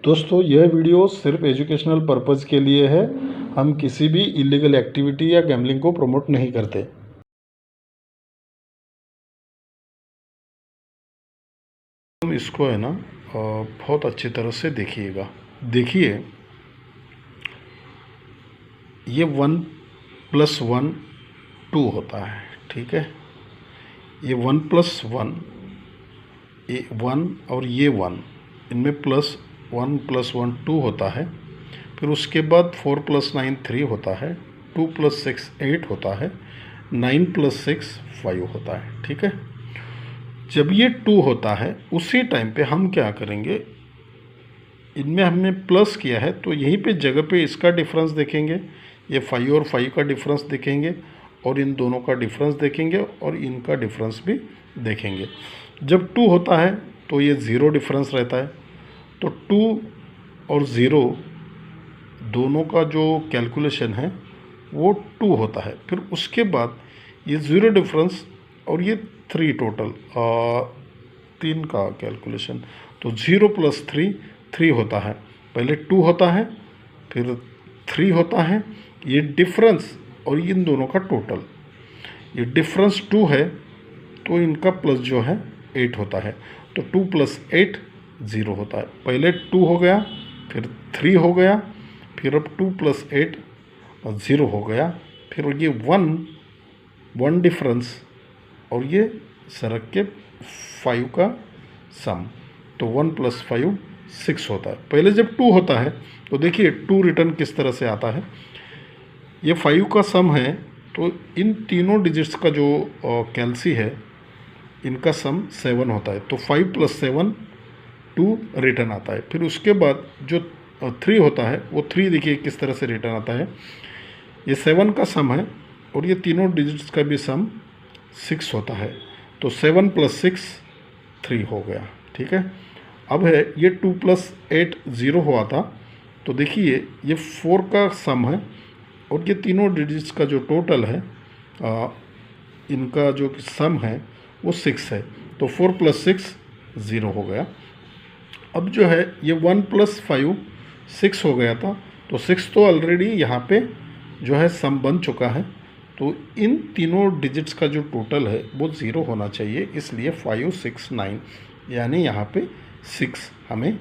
दोस्तों यह वीडियो सिर्फ एजुकेशनल पर्पज़ के लिए है। हम किसी भी इलीगल एक्टिविटी या गैम्बलिंग को प्रमोट नहीं करते। हम इसको है ना बहुत अच्छी तरह से देखिएगा। देखिए ये 1 + 1 2 होता है, ठीक है। ये 1 + 1 ये 1 और ये 1 इनमें +1 + 1 2 होता है। फिर उसके बाद 4 + 9 3 होता है, 2 + 6 8 होता है, 9 + 6 5 होता है, ठीक है। जब ये 2 होता है उसी टाइम पे हम क्या करेंगे, इनमें हमने प्लस किया है तो यहीं पे जगह पे इसका डिफरेंस देखेंगे, ये 5 और 5 का डिफरेंस देखेंगे और इन दोनों का डिफरेंस देखेंगे और इनका डिफरेंस भी देखेंगे। जब 2 होता है तो ये 0 डिफरेंस रहता है, तो 2 और 0 दोनों का जो कैलकुलेशन है वो 2 होता है। फिर उसके बाद ये 0 डिफरेंस और ये 3 टोटल 3 का कैलकुलेशन, तो 0 + 3 3 होता है। पहले 2 होता है फिर 3 होता है, ये डिफरेंस और इन दोनों का टोटल। ये डिफरेंस 2 है तो इनका प्लस जो है 8 होता है, तो 2 + 8 0 होता है। पहले 2 हो गया फिर 3 हो गया, फिर अब 2 + 8 0 हो गया, फिर ये 1 डिफरेंस और ये सरक के 5 का सम, तो 1 + 5 6 होता है। पहले जब 2 होता है तो देखिए 2 रिटर्न किस तरह से आता है। ये 5 का सम है तो इन तीनों डिजिट्स का जो कैल्सी है इनका सम 7 होता है, तो 5 + 7 2 रिटर्न आता है। फिर उसके बाद जो 3 होता है वो 3 देखिए किस तरह से रिटर्न आता है। ये 7 का सम है और ये तीनों डिजिट्स का भी सम 6 होता है, तो 7 + 6 3 हो गया, ठीक है। अब है ये 2 + 8 0 हुआ था, तो देखिए ये 4 का सम है और ये तीनों डिजिट्स का जो टोटल है इनका जो सम है वो 6 है, तो 4 + 6 0 हो गया। अब जो है ये 1 + 5 6 हो गया था, तो 6 तो ऑलरेडी यहाँ पे जो है सम बन चुका है, तो इन तीनों डिजिट्स का जो टोटल है वो 0 होना चाहिए, इसलिए 5 6 9 यानी यहाँ पे 6 हमें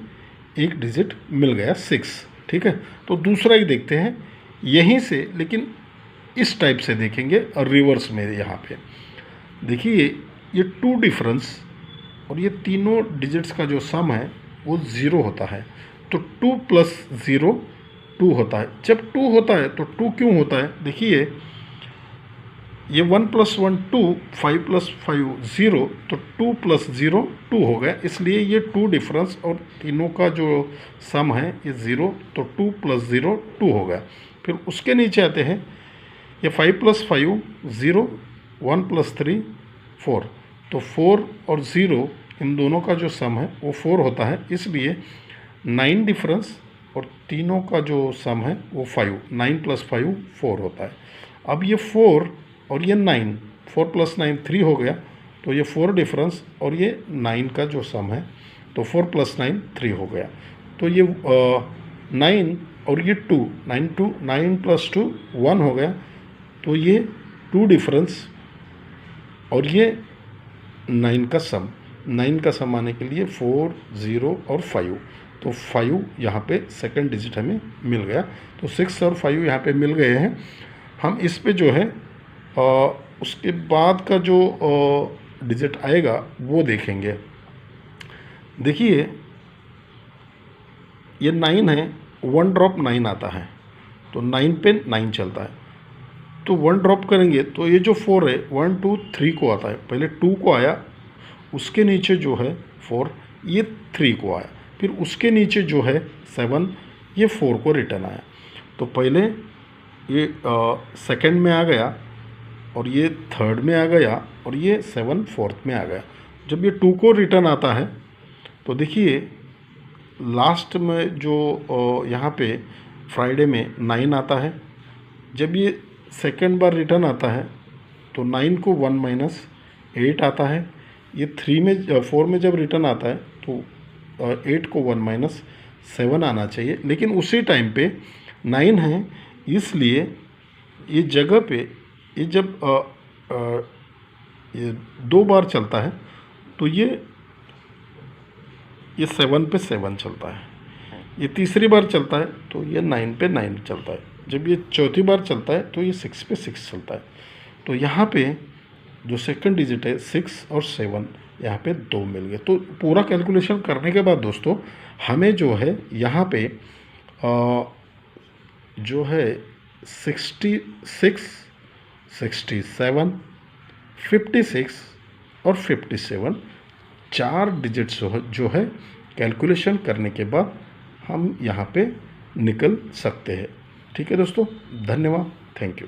एक डिजिट मिल गया 6, ठीक है। तो दूसरा ही देखते हैं यहीं से, लेकिन इस टाइप से देखेंगे और रिवर्स में। यहाँ पे देखिए ये 2 डिफरेंस और ये तीनों डिजिट्स का जो सम है वो 0 होता है, तो 2 + 0 2 होता है। जब 2 होता है तो 2 क्यों होता है, देखिए ये 1 + 1 2 5 + 5 0, तो 2 + 0 2 हो गया, इसलिए ये 2 डिफरेंस और तीनों का जो सम है ये 0, तो 2 + 0 2 हो गया। फिर उसके नीचे आते हैं, ये 5 + 5 0, 1 + 3 4, तो 4 और 0 इन दोनों का जो सम है वो 4 होता है, इसलिए 9 डिफरेंस और तीनों का जो सम है वो 5, 9 + 5 4 होता है। अब ये 4 और ये 9, 4 + 9 3 हो गया, तो ये 4 डिफरेंस और ये 9 का जो सम है, तो 4 + 9 3 हो गया, तो ये 9 और ये 2 9 + 2 1 हो गया, तो ये 2 डिफरेंस और ये 9 का सम, 9 का सम आने के लिए 4 0 और 5, तो 5 यहाँ पे सेकंड डिजिट हमें मिल गया, तो 6 और 5 यहाँ पे मिल गए हैं। हम इस पे जो है उसके बाद का जो डिजिट आएगा वो देखेंगे। देखिए ये 9 है, 1 ड्रॉप 9 आता है, तो 9 पे 9 चलता है, तो 1 ड्रॉप करेंगे तो ये जो 4 है 1 2 3 को आता है, पहले 2 को आया, उसके नीचे जो है 4 ये 3 को आया, फिर उसके नीचे जो है 7 ये 4 को रिटर्न आया, तो पहले ये सेकंड में आ गया और ये थर्ड में आ गया और ये 7 फोर्थ में आ गया। जब ये 2 को रिटर्न आता है तो देखिए लास्ट में जो यहाँ पे फ्राइडे में 9 आता है, जब ये सेकंड बार रिटर्न आता है तो 9 को 1 - 8 आता है, ये 4 में जब रिटर्न आता है तो 8 को 1 - 7 आना चाहिए, लेकिन उसी टाइम पे 9 है, इसलिए ये जगह पे ये जब ये 2 बार चलता है तो ये 7 पे 7 चलता है। ये तीसरी बार चलता है तो ये 9 पे 9 चलता है। जब ये चौथी बार चलता है तो ये 6 पे 6 चलता है। तो यहाँ पे जो सेकंड डिजिट है 6 और 7, यहाँ पे 2 मिल गए। तो पूरा कैलकुलेशन करने के बाद दोस्तों हमें जो है यहाँ पे जो है 66, 67, 56 और 57 4 डिजिट्स जो है कैलकुलेशन करने के बाद हम यहाँ पे निकल सकते हैं। ठीक है दोस्तों, धन्यवाद, थैंक यू।